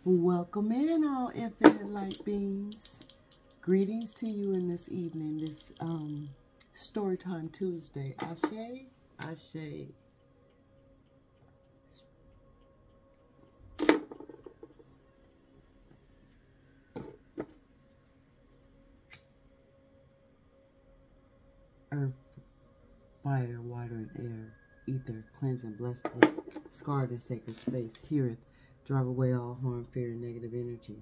Welcome in, all infinite light beings. Greetings to you in this evening, this Storytime Tuesday. Ashe, Ashe. Earth, fire, water, and air, ether, cleanse and bless this scarred and sacred space. Heareth, drive away all harm, fear, and negative energy.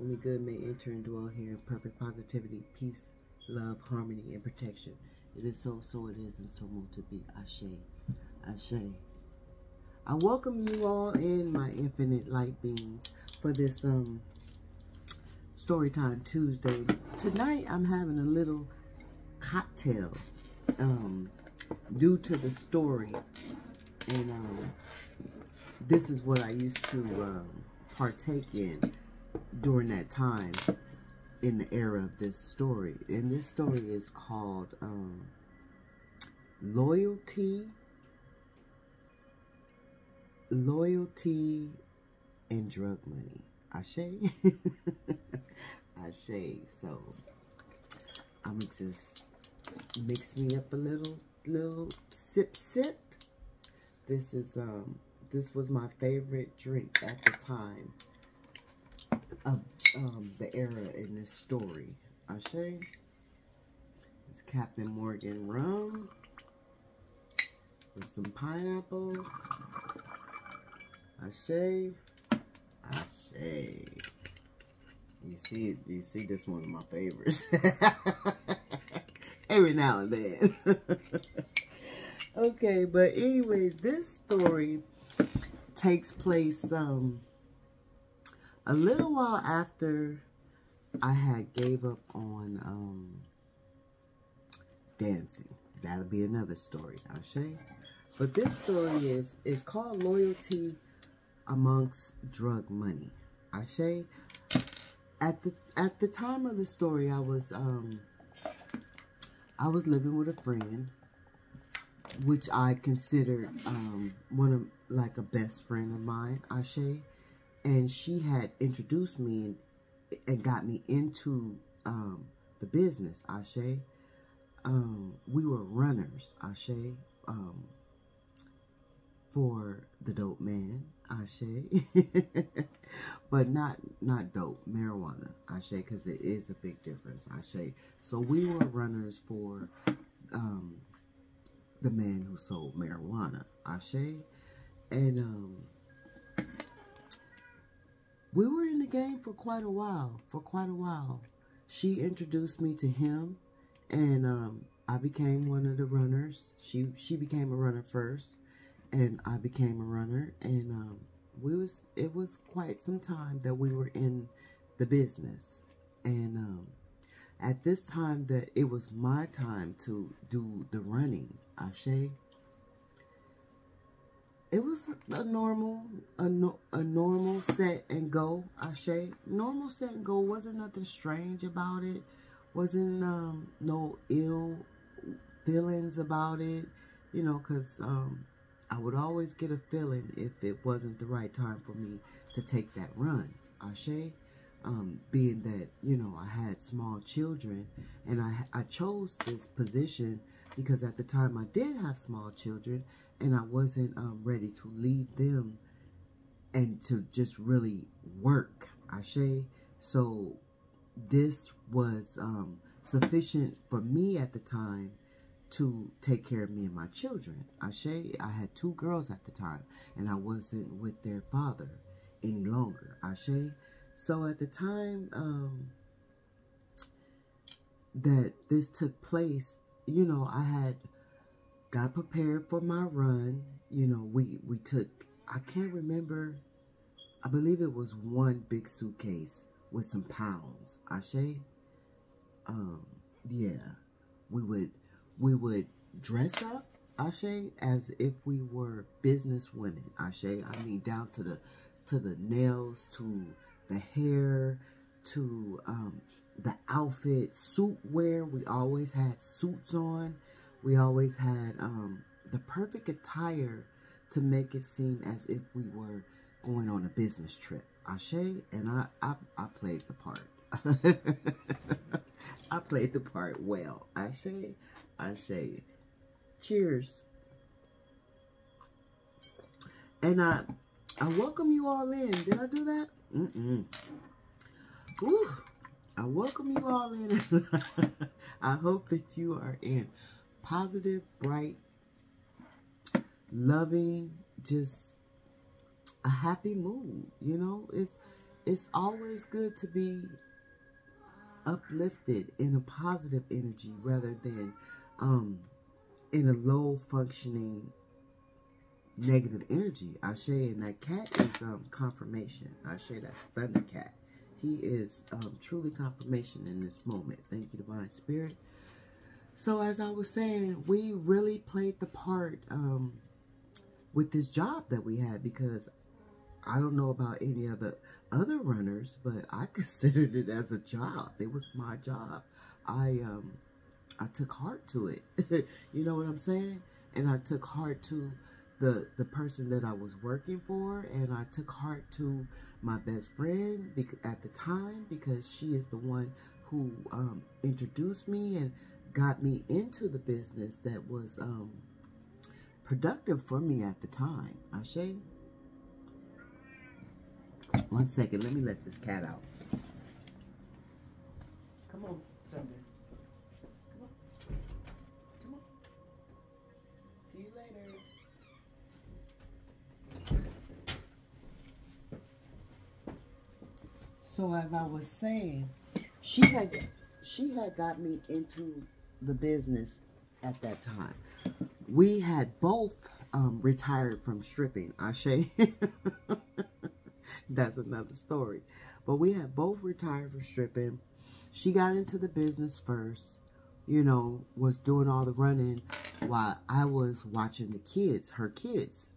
Only good may enter and dwell here in perfect positivity, peace, love, harmony, and protection. It is so, so it is, and so more to be. Ashe, Ashe. I welcome you all in, my infinite light beings, for this Storytime Tuesday. Tonight I'm having a little cocktail due to the story, and this is what I used to partake in during that time in the era of this story. And this story is called Loyalty and Drug Money. Ashe. Ashe. So I'm just mix me up a little sip. This is this was my favorite drink at the time of the era in this story. Ashe. It's Captain Morgan rum with some pineapple. Ashe. Ashe. You see this one of my favorites. Every now and then. Okay, but anyways, this story takes place a little while after I had gave up on dancing. That'll be another story, Ashe. But this story is called Loyalty Amongst Drug Money. Ashe. At the time of the story, I was living with a friend, which I considered one of like a best friend of mine, Ashe, and she had introduced me and got me into the business, Ashe. We were runners, Ashe, for the dope man, Ashe, but not dope, marijuana, Ashe, because it is a big difference, Ashe. So we were runners for the man who sold marijuana, Ashe, and we were in the game for quite a while. She introduced me to him, and I became one of the runners. She became a runner first, and I became a runner, and it was quite some time that we were in the business. And at this time that it was my time to do the running, Ashe, it was a normal set and go, Ashe. Normal set and go. Wasn't nothing strange about it. Wasn't no ill feelings about it, you know, because I would always get a feeling if it wasn't the right time for me to take that run, Ashe. Being that, you know, I had small children, and I chose this position because at the time I did have small children, and I wasn't ready to leave them and to just really work, Ashe. So this was sufficient for me at the time to take care of me and my children, Ashe. I had 2 girls at the time, and I wasn't with their father any longer, Ashe. So at the time that this took place, you know, I had got prepared for my run. You know, we took, I can't remember, I believe it was 1 big suitcase with some pounds, Ashe. Yeah, we would dress up, Ashe, as if we were business women, Ashe. I mean, down to the nails, to the hair, to the outfit, suit wear. We always had suits on. We always had the perfect attire to make it seem as if we were going on a business trip, Ashe, and I played the part. I played the part well. Ashe. Cheers. And I welcome you all in. Did I do that? Whew. I welcome you all in. I hope that you are in positive, bright, loving, just a happy mood. You know, it's always good to be uplifted in a positive energy rather than in a low functioning negative energy. Ashe, and that cat is confirmation. Ashe, that's Thundercat. He is truly confirmation in this moment. Thank you, Divine Spirit. So as I was saying, we really played the part with this job that we had, because I don't know about any other runners, but I considered it as a job. It was my job. I took heart to it. You know what I'm saying? And I took heart to the person that I was working for, and I took heart to my best friend at the time, because she is the one who introduced me and got me into the business that was productive for me at the time. Ashe? One second, let me let this cat out. Come on, Thunder. Come on. Come on. See you later. So as I was saying, she had got me into the business at that time. We had both retired from stripping. Ashe. That's another story. But we had both retired from stripping. She got into the business first, you know, was doing all the running while I was watching the kids, her kids.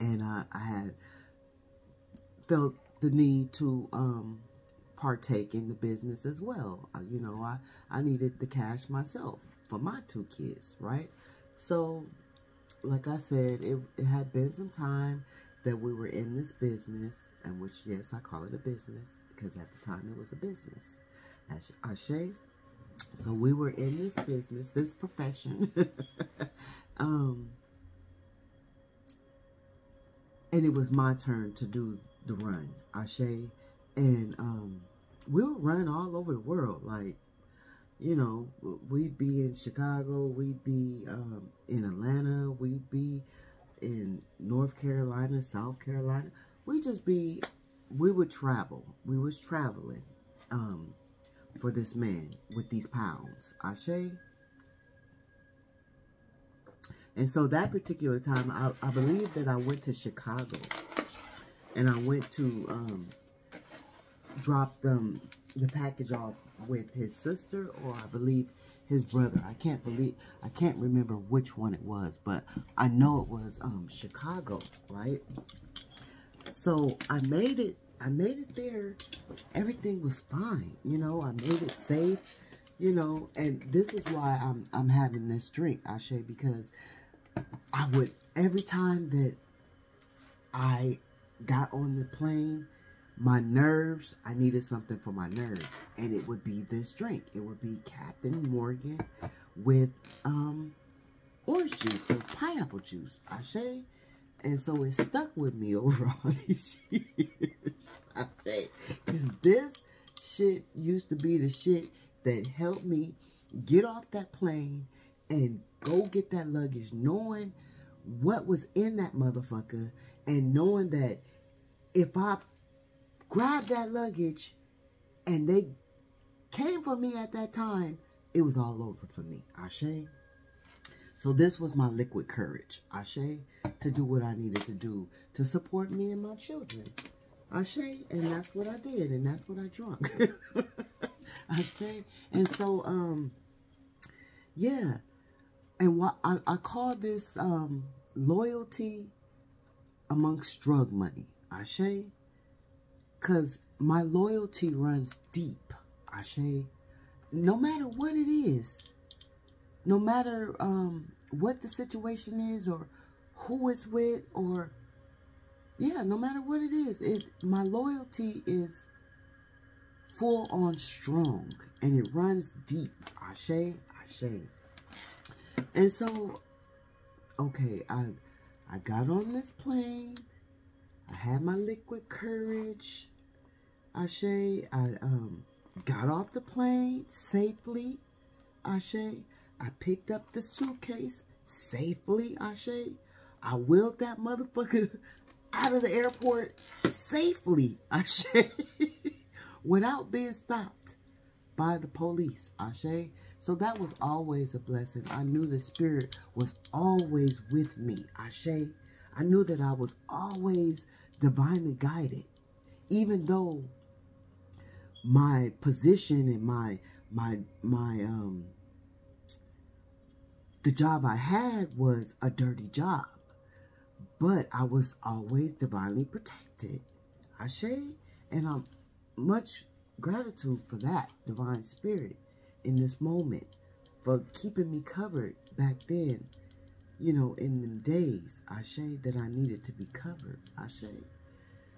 And I had felt the need to partake in the business as well. You know, I needed the cash myself for my 2 kids, right? So, like I said, it had been some time that we were in this business, and which, yes, I call it a business, because at the time it was a business. Ashe. So we were in this business, this profession, and it was my turn to do the run. Ashe. And we would run all over the world. Like, you know, we'd be in Chicago, we'd be in Atlanta, we'd be in North Carolina, South Carolina. We would travel. We was traveling for this man with these pounds. Ashe. And so that particular time, I believe that I went to Chicago, and I went to drop the package off with his sister, or I believe his brother. I can't remember which one it was, but I know it was Chicago, right? So I made it there. Everything was fine, you know. I made it safe, you know. And this is why I'm having this drink, Ashe, because I would, every time that I got on the plane, my nerves, I needed something for my nerves, and it would be this drink. It would be Captain Morgan with orange juice or pineapple juice. Ashe. And so it stuck with me over all these years. Ashe. Because this shit used to be the shit that helped me get off that plane and go get that luggage, knowing what was in that motherfucker, and knowing that if I grabbed that luggage and they came for me at that time, it was all over for me. Ashe. So this was my liquid courage, Ashe, to do what I needed to do to support me and my children. Ashe. And that's what I did, and that's what I drank. Ashe. And so, yeah. And what I call this loyalty amongst drug money. Ashe. Because my loyalty runs deep. Ashe. No matter what it is. No matter what the situation is, or who it's with, or yeah, no matter what it is, my loyalty is full on strong, and it runs deep. Ashe, ashe. And so, okay, I got on this plane. I had my liquid courage. Ashe, I got off the plane safely. Ashe, I picked up the suitcase safely. Ashe, I wheeled that motherfucker out of the airport safely. Ashe, without being stopped by the police. Ashe. So that was always a blessing. I knew the Spirit was always with me. Ashe. I knew that I was always divinely guided. Even though my position and the job I had was a dirty job. But I was always divinely protected. Ashe. And I'm much gratitude for that divine spirit in this moment, for keeping me covered back then, you know, in the days, Ashe, that I needed to be covered. Ashe.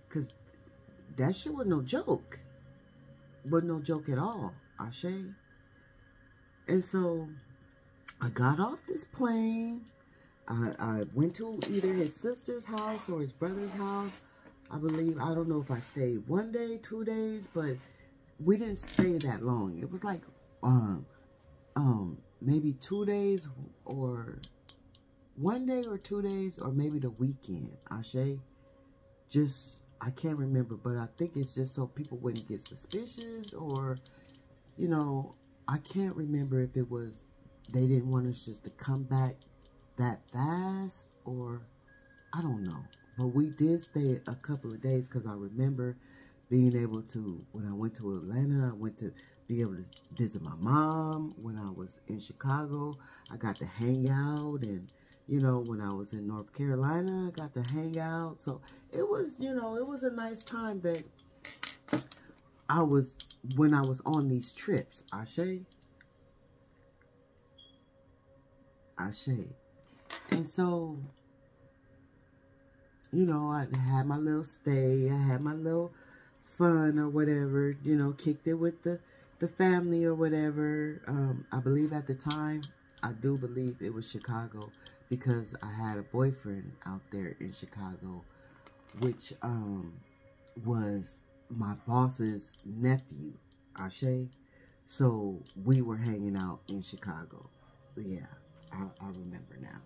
Because that shit was no joke. Was no joke at all. Ashe. And so I got off this plane. I went to either his sister's house or his brother's house. I believe, I don't know if I stayed 1 day, 2 days, but we didn't stay that long. It was like, maybe 2 days, or 1 day or 2 days, or maybe the weekend. Ashe. Just, I can't remember, but I think it's just so people wouldn't get suspicious, or, you know, I can't remember if it was they didn't want us just to come back that fast, or I don't know. But we did stay a couple of days, because I remember being able to, when I went to Atlanta, I went to be able to visit my mom. When I was in Chicago, I got to hang out. And, you know, when I was in North Carolina, I got to hang out. So it was, you know, it was a nice time that when I was on these trips. Ashe. Ashe. And so, you know, I had my little stay. I had my little fun or whatever, you know, kicked it with the family or whatever. I believe at the time, I do believe it was Chicago, because I had a boyfriend out there in Chicago, which was my boss's nephew. Ashe. So we were hanging out in Chicago. Yeah, I remember now.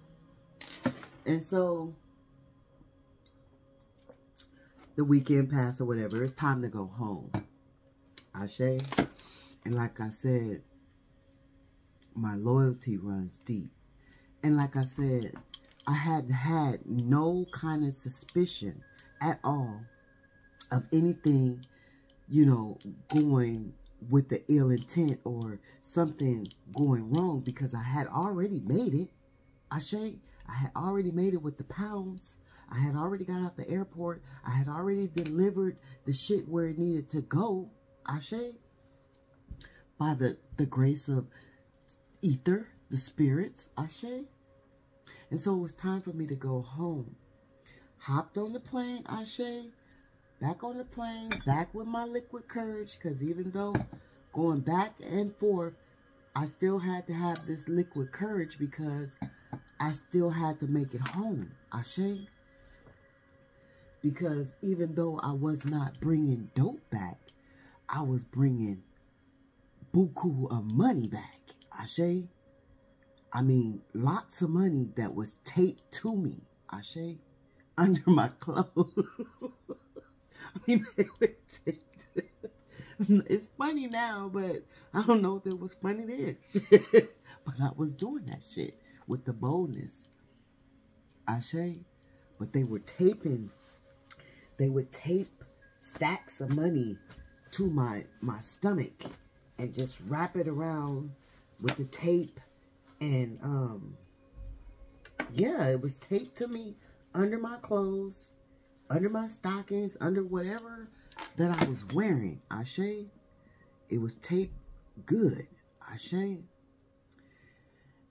And so the weekend passed or whatever. It's time to go home. Ashe. And like I said, my loyalty runs deep. And like I said, I had had no kind of suspicion at all of anything, you know, going with the ill intent or something going wrong, because I had already made it. Ashe. I had already made it with the pounds. I had already got out the airport. I had already delivered the shit where it needed to go. Ashe. By the grace of ether, the spirits. Ashe. And so it was time for me to go home. Hopped on the plane. Ashe. Back on the plane. Back with my liquid courage. Because even though going back and forth, I still had to have this liquid courage, because I still had to make it home. Ashe. Because even though I was not bringing dope back, I was bringing buku of money back. Ashe. I mean, lots of money that was taped to me. Ashe. Under my clothes. I mean, they were taped. It's funny now, but I don't know if it was funny then. But I was doing that shit with the boldness. Ashe. But they were taping. They would tape stacks of money to my stomach and just wrap it around with the tape. And, yeah, it was taped to me under my clothes, under my stockings, under whatever that I was wearing. Ashe. It was taped good. Ashe.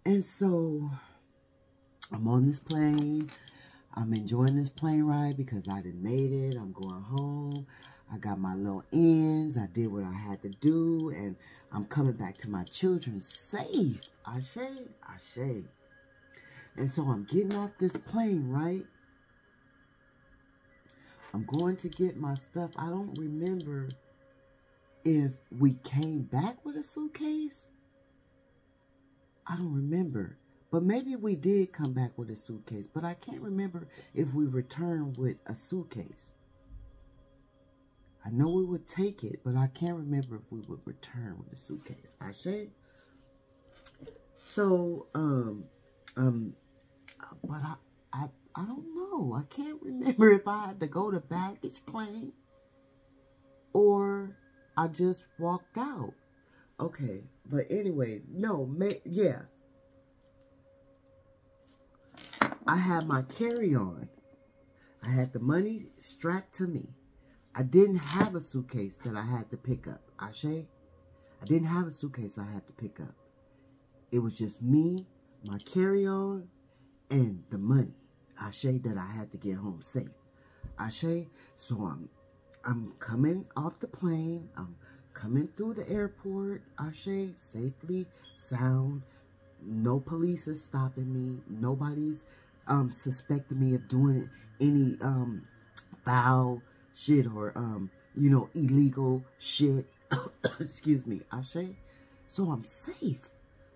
And so, I'm on this plane. I'm enjoying this plane ride because I done made it. I'm going home. I got my little ends. I did what I had to do. And I'm coming back to my children safe. Ashe, ashe. And so I'm getting off this plane, right? I'm going to get my stuff. I don't remember if we came back with a suitcase. I don't remember. But maybe we did come back with a suitcase. But I can't remember if we returned with a suitcase. I know we would take it, but I can't remember if we would return with a suitcase. Ashe? So, but I don't know. I can't remember if I had to go to baggage claim or I just walked out. Okay, but anyway, no, yeah. I had my carry-on. I had the money strapped to me. I didn't have a suitcase that I had to pick up. Ashe? I didn't have a suitcase I had to pick up. It was just me, my carry-on, and the money. Ashe, that I had to get home safe. Ashe? So I'm coming off the plane. I'm coming through the airport. Ashe, safely, sound. No police is stopping me. Nobody's suspecting me of doing any foul shit or you know, illegal shit. Excuse me. Ashe. So I'm safe.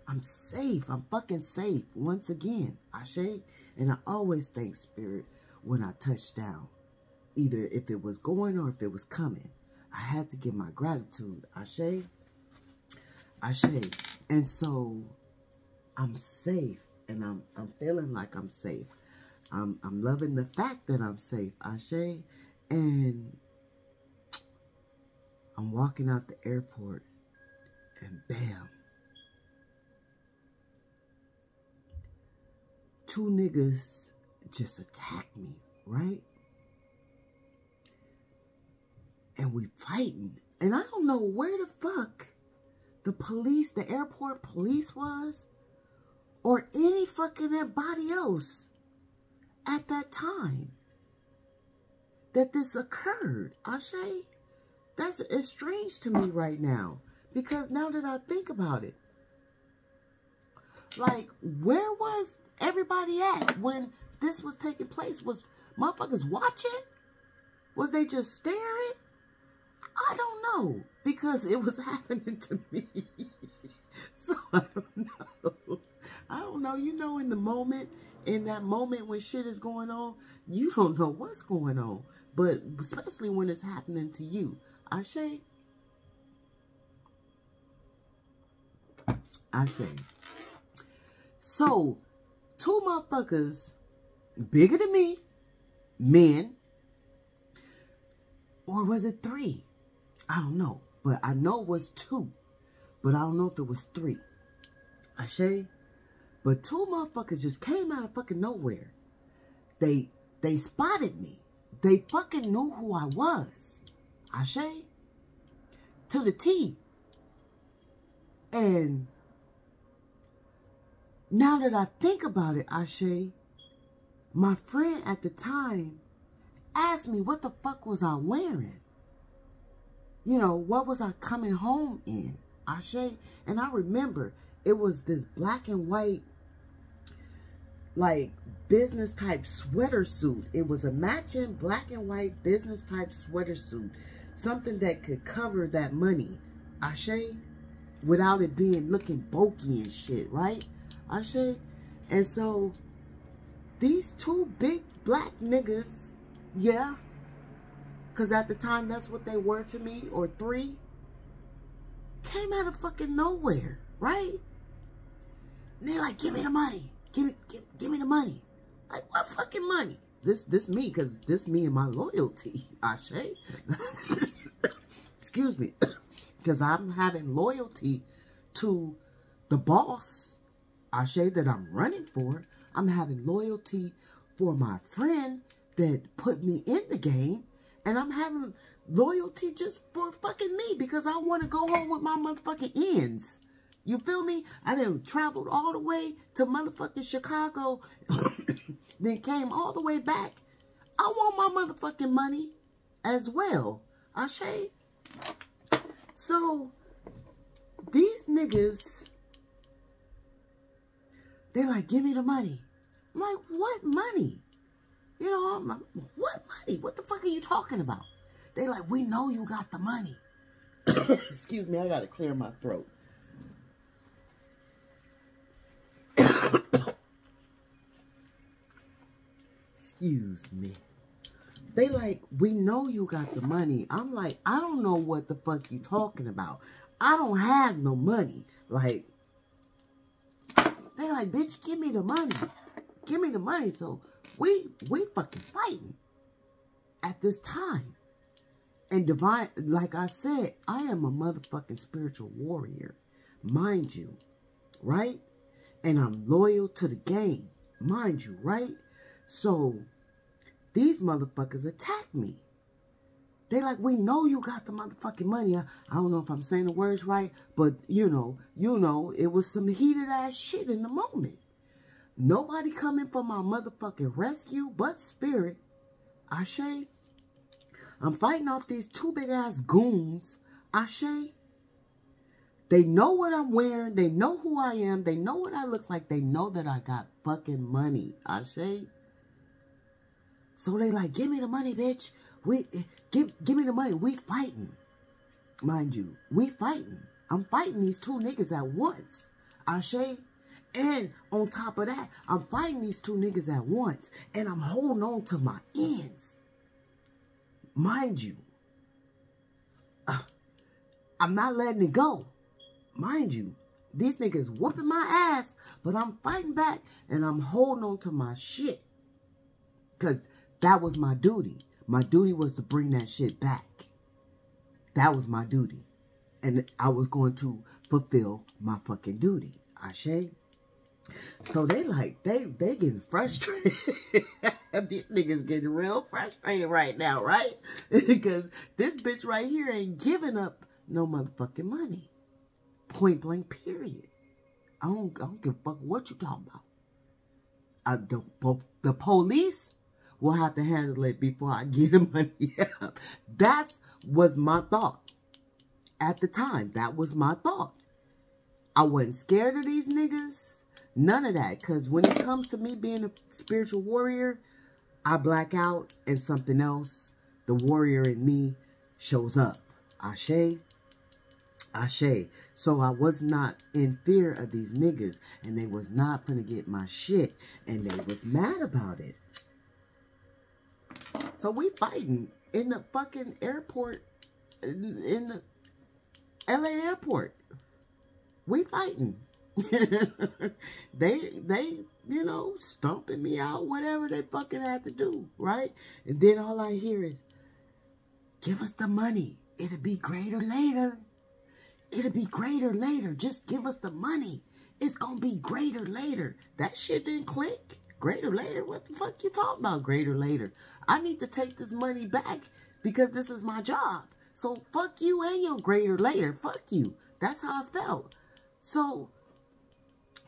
I'm safe. I'm fucking safe once again. Ashe. And I always thank Spirit when I touch down. Either if it was going or if it was coming. I had to give my gratitude. Ashe. Ashe. And so I'm safe. And I'm feeling like I'm safe. I'm loving the fact that I'm safe. Ashe. And I'm walking out the airport. And bam. Two niggas just attacked me, right? And we fighting. And I don't know where the fuck the police, the airport police was, or any fucking anybody else at that time that this occurred. Ashe? It's strange to me right now. Because now that I think about it, like, where was everybody at when this was taking place? Was motherfuckers watching? Was they just staring? I don't know. Because it was happening to me. So I don't know. I don't know. You know, in the moment, in that moment when shit is going on, you don't know what's going on. But especially when it's happening to you. Ashe? Ashe. So, two motherfuckers bigger than me, men, or was it three? I don't know, but I know it was two, but I don't know if it was three. Ashe? But two motherfuckers just came out of fucking nowhere. They spotted me. They fucking knew who I was. Ashe? To the T. And now that I think about it, Ashe, my friend at the time asked me what the fuck was I wearing? You know, what was I coming home in? Ashe? And I remember it was this black and white, like, business type sweater suit. It was a matching black and white business type sweater suit. Something that could cover that money. Ashe? Without it being looking bulky and shit, right? Ashe? And so, these two big black niggas, yeah, because at the time that's what they were to me, or three, came out of fucking nowhere, right? And they're like, give me the money. Give me the money. Like, what fucking money? This me, because this me and my loyalty, Ashe. Excuse me. Because I'm having loyalty to the boss, Ashe, that I'm running for. I'm having loyalty for my friend that put me in the game. And I'm having loyalty just for fucking me because I want to go home with my motherfucking ends. You feel me? I done traveled all the way to motherfucking Chicago, then came all the way back. I want my motherfucking money as well. Ashe? So, these niggas, they like, give me the money. I'm like, what money? You know, I'm like, what money? What the fuck are you talking about? They like, we know you got the money. Excuse me, I gotta clear my throat. Excuse me. They like, we know you got the money. I'm like, I don't know what the fuck you talking about. I don't have no money. Like, they like, bitch, give me the money. Give me the money. So we fucking fighting at this time. And divine, like I said, I am a motherfucking spiritual warrior. Mind you, right? And I'm loyal to the game. Mind you, right? So these motherfuckers attack me. They like, we know you got the motherfucking money. I don't know if I'm saying the words right, but you know, it was some heated ass shit in the moment. Nobody coming for my motherfucking rescue but spirit. Ashe. I'm fighting off these two big ass goons. Ashe. They know what I'm wearing. They know who I am. They know what I look like. They know that I got fucking money. Ashe. So they like, give me the money, bitch. Give me the money. We fighting. Mind you, we fighting. I'm fighting these two niggas at once. Ashe. And on top of that, I'm fighting these two niggas at once. And I'm holding on to my ends. Mind you, I'm not letting it go. Mind you, these niggas whooping my ass, but I'm fighting back and I'm holding on to my shit. Because that was my duty. My duty was to bring that shit back. That was my duty. And I was going to fulfill my fucking duty. Ashe? So they like, they getting frustrated. These niggas getting real frustrated right now, right? Because this bitch right here ain't giving up no motherfucking money. Point blank, period. I don't give a fuck what you talking about. The police will have to handle it before I get the money. That was my thought. At the time, that was my thought. I wasn't scared of these niggas. None of that. Because when it comes to me being a spiritual warrior, I black out and something else, the warrior in me, shows up. Ashe. Ashe. So I was not in fear of these niggas. And they was not gonna get my shit. And they was mad about it. So we fighting in the fucking airport. In the LA airport. We fighting. they, you know, stomping me out, whatever they fucking had to do, right? And then all I hear is, give us the money. It'll be greater later. It'll be greater later. Just give us the money. It's gonna be greater later. That shit didn't click. Greater later? What the fuck you talking about, greater later? I need to take this money back because this is my job. So fuck you and your greater later. Fuck you. That's how I felt. So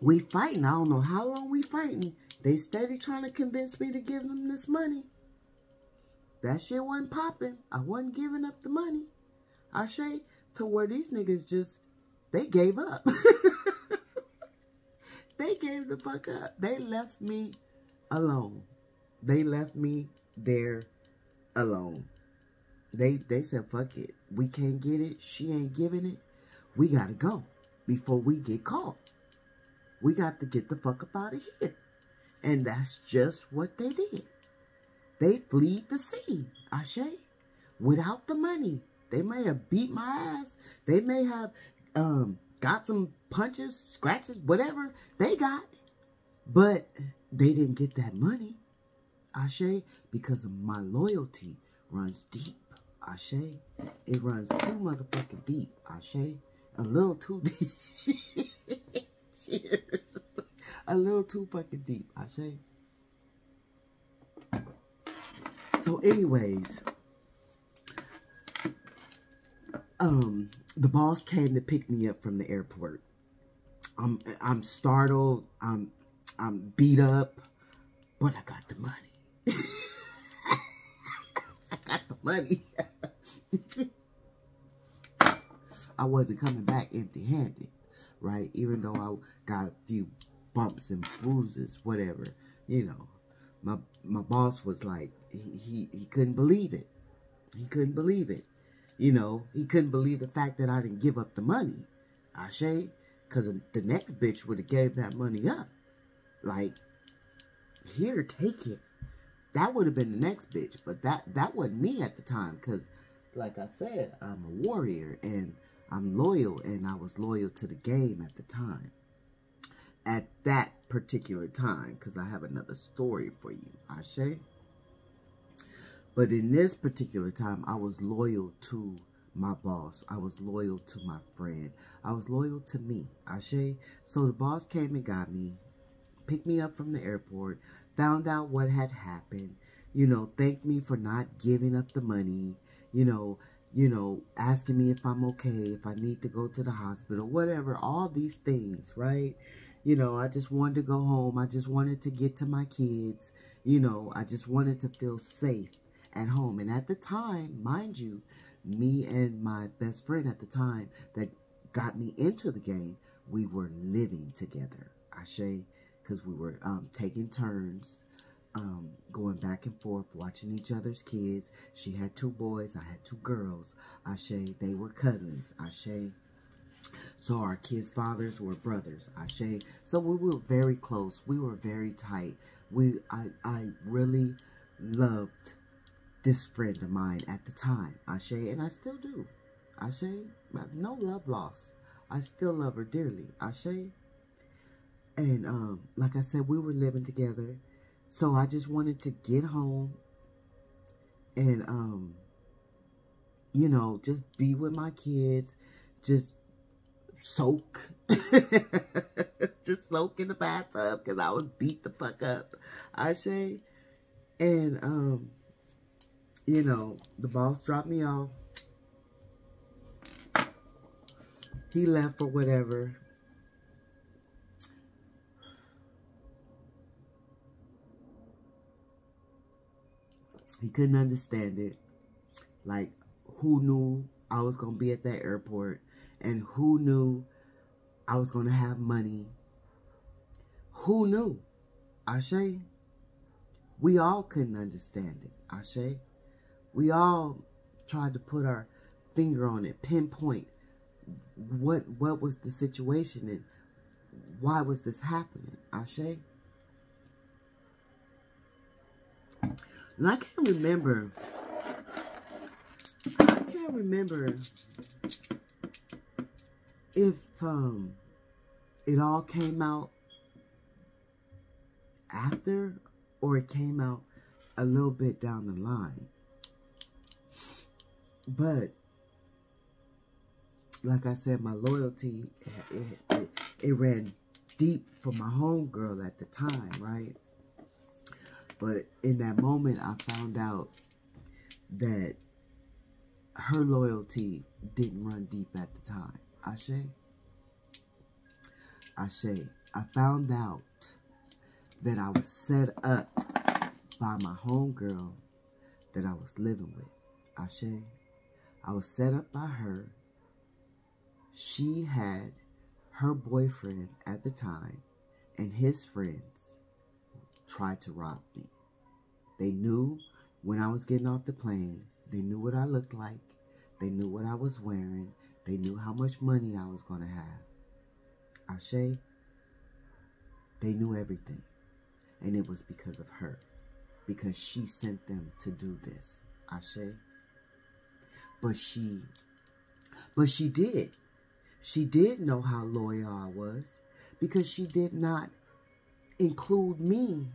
we fighting. I don't know how long we fighting. They steady trying to convince me to give them this money. That shit wasn't popping. I wasn't giving up the money. Ashe, to where these niggas just, they gave up. They gave the fuck up. They left me alone. They left me there alone. They said, fuck it. We can't get it. She ain't giving it. We gotta go before we get caught. We got to get the fuck up out of here. And that's just what they did. They fled the scene, Ashe. Without the money. They may have beat my ass. They may have got some punches, scratches, whatever they got. But they didn't get that money, Ashe, because of my loyalty runs deep, Ashe. It runs too motherfucking deep, Ashe. A little too deep. Cheers. A little too fucking deep, Ashe. So anyways, the boss came to pick me up from the airport. I'm startled. I'm beat up, but I got the money. I got the money. I wasn't coming back empty-handed, right? Even though I got a few bumps and bruises, whatever, you know. My boss was like, he couldn't believe it. He couldn't believe it. You know, he couldn't believe the fact that I didn't give up the money. Ashe, because the next bitch would have gave that money up. Like, here, take it. That would have been the next bitch. But that wasn't me at the time. Because, like I said, I'm a warrior. And I'm loyal. And I was loyal to the game at the time. At that particular time. Because I have another story for you. Ashe. But in this particular time, I was loyal to my boss. I was loyal to my friend. I was loyal to me. Ashe. So the boss came and got me. Picked me up from the airport. Found out what had happened. You know, thanked me for not giving up the money. You know, asking me if I'm okay. If I need to go to the hospital. Whatever. All these things, right? You know, I just wanted to go home. I just wanted to get to my kids. You know, I just wanted to feel safe at home. And at the time, mind you, me and my best friend at the time that got me into the game, we were living together. Ashe, because we were taking turns, going back and forth, watching each other's kids. She had 2 boys, I had 2 girls. Ashe, they were cousins. Ashe. So our kids' fathers were brothers. Ashe. So we were very close. We were very tight. I really loved this friend of mine at the time, Ashe, and I still do. Ashe, no love lost. I still love her dearly, Ashe. And like I said, we were living together, so I just wanted to get home and you know, just be with my kids, just soak, just soak in the bathtub because I was beat the fuck up, Ashe, and you know, the boss dropped me off. He left for whatever. He couldn't understand it. Like, who knew I was going to be at that airport? And who knew I was going to have money? Who knew? Ashe? We all couldn't understand it. Ashe? We all tried to put our finger on it, pinpoint what was the situation and why was this happening, Ashe? And I can't remember if it all came out after or it came out a little bit down the line. But like I said, my loyalty, it ran deep for my homegirl at the time, right? But in that moment, I found out that her loyalty didn't run deep at the time. Ashe? Ashe. I found out that I was set up by my homegirl that I was living with. Ashe? I was set up by her. She had her boyfriend at the time and his friends tried to rob me. They knew when I was getting off the plane. They knew what I looked like. They knew what I was wearing. They knew how much money I was going to have. Ashe, they knew everything. And it was because of her. Because she sent them to do this. Ashe. But she did. She did know how loyal I was. Because she did not include me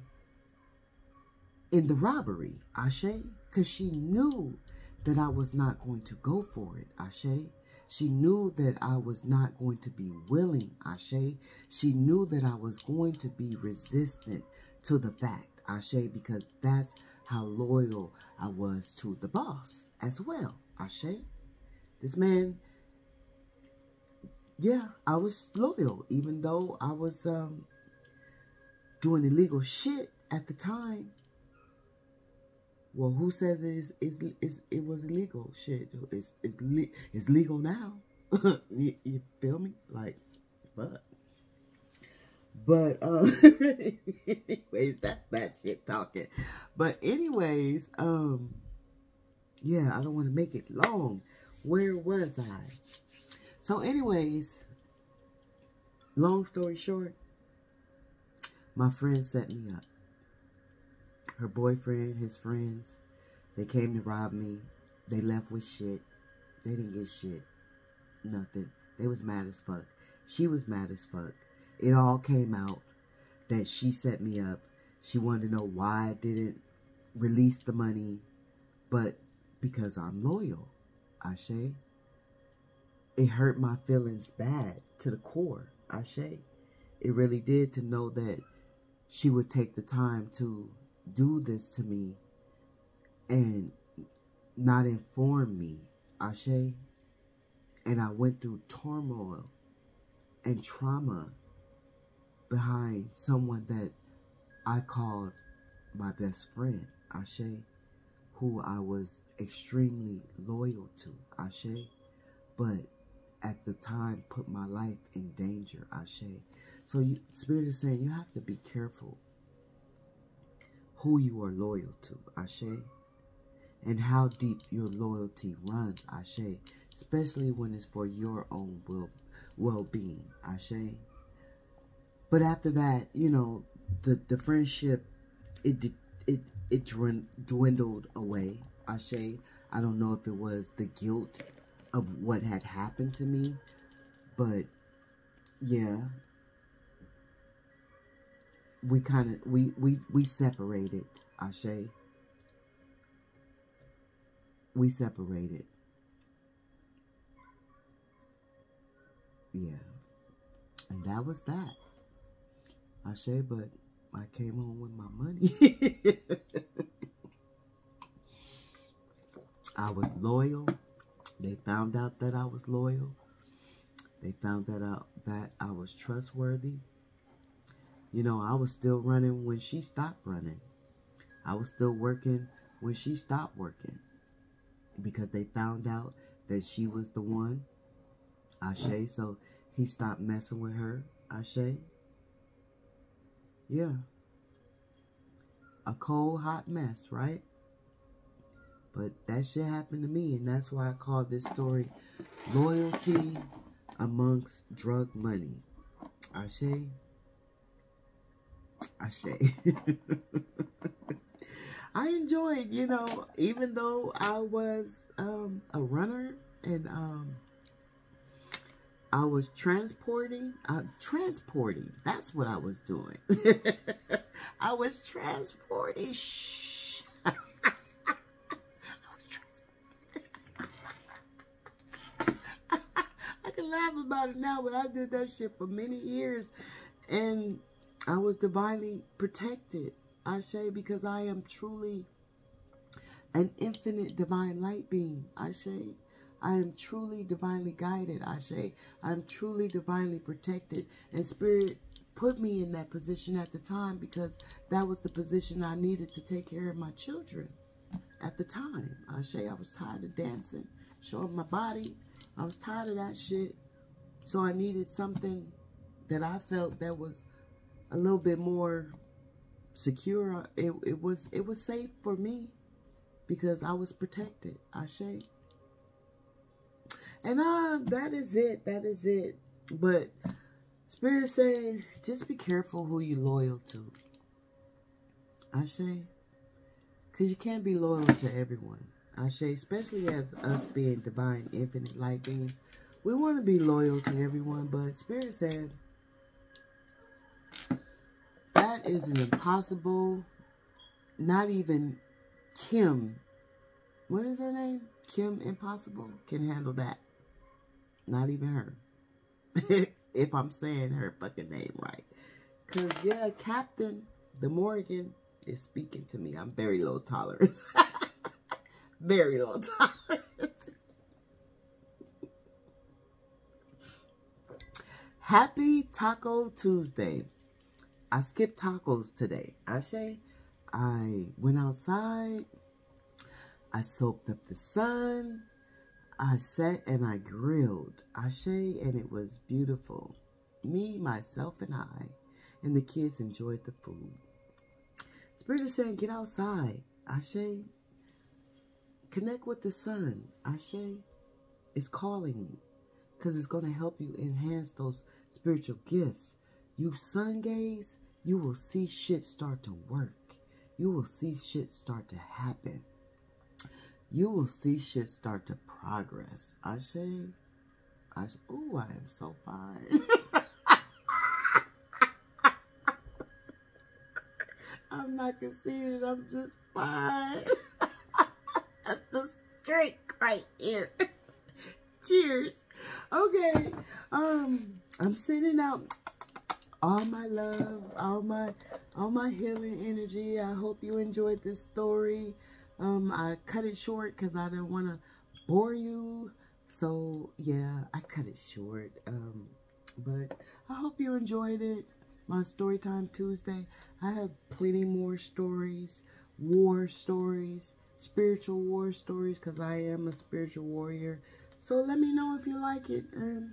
in the robbery. Ashe. Because she knew that I was not going to go for it. Ashe. She knew that I was not going to be willing. Ashe. She knew that I was going to be resistant to the fact. Ashe. Because that's how loyal I was to the boss as well. Ashe. This man, yeah, I was loyal, even though I was doing illegal shit at the time. Well, who says it was illegal? Shit, it's legal now. you feel me? Like, fuck. But anyways, that's that shit talking. But anyways, yeah, I don't want to make it long. Where was I? So anyways, long story short, my friend set me up. Her boyfriend, his friends, they came to rob me. They left with shit. They didn't get shit. Nothing. They was mad as fuck. She was mad as fuck. It all came out that she set me up. She wanted to know why I didn't release the money. But because I'm loyal, Ashe. It hurt my feelings bad to the core, Ashe. It really did, to know that she would take the time to do this to me and not inform me, Ashe. And I went through turmoil and trauma behind someone that I called my best friend, Ashe, who I was extremely loyal to, Ashe, but at the time put my life in danger, Ashe. So Spirit is saying you have to be careful who you are loyal to, Ashe, and how deep your loyalty runs, Ashe, especially when it's for your own well-being, Ashe. But after that, you know, the friendship, it dwindled away, Ashe. I don't know if it was the guilt of what had happened to me, but yeah, we kind of we separated, Ashe. We separated. Yeah. And that was that, Ashe. But I came home with my money. I was loyal. They found out that I was loyal. They found out that I was trustworthy. You know, I was still running when she stopped running. I was still working when she stopped working. Because they found out that she was the one, Ashe. So he stopped messing with her, Ashe. Yeah. A cold, hot mess, right? But that shit happened to me, and that's why I call this story Loyalty Amongst Drug Money. Ashe. Ashe. I enjoyed, you know, even though I was a runner and I was transporting, that's what I was doing. I was transporting, I can laugh about it now, but I did that shit for many years, and I was divinely protected, Ashe, because I am truly an infinite divine light being, Ashe. I am truly divinely guided, Ashe. I'm truly divinely protected, and Spirit put me in that position at the time because that was the position I needed to take care of my children at the time, Ashe. I was tired of dancing, showing my body. I was tired of that shit. So I needed something that I felt that was a little bit more secure. It was safe for me because I was protected, Ashe. And that is it. That is it. But Spirit is saying, just be careful who you're loyal to, Ashe. Because you can't be loyal to everyone, Ashe. Especially as us being divine, infinite light beings. We want to be loyal to everyone, but Spirit said, that is an impossible, not even Kim, what is her name? Kim Impossible can handle that. Not even her. If I'm saying her fucking name right. Because, yeah, Captain the Morgan is speaking to me. I'm very low tolerance. Very low tolerance. Happy Taco Tuesday. I skipped tacos today. Ashe, I went outside. I soaked up the sun. I sat and I grilled. Ashe, and it was beautiful. Me, myself, and I. And the kids enjoyed the food. Spirit is saying, get outside. Ashe, connect with the sun. Ashe is calling you. Because it's going to help you enhance those spiritual gifts. You sun gaze, you will see shit start to work. You will see shit start to happen. You will see shit start to progress. Ashe. Ashe. Ooh, I am so fine. I'm not conceited. I'm just fine. That's the streak right here. Cheers. Okay. I'm sending out all my love, all my healing energy. I hope you enjoyed this story. I cut it short because I didn't want to bore you. So yeah, I cut it short. But I hope you enjoyed it. My Storytime Tuesday. I have plenty more stories, war stories, spiritual war stories, because I am a spiritual warrior. So let me know if you like it, and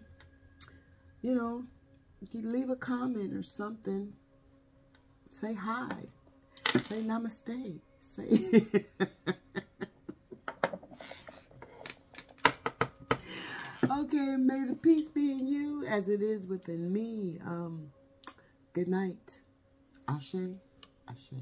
you know, you can leave a comment or something. Say hi. Say namaste. Say okay, may the peace be in you as it is within me. Good night. Ashe. Ashe.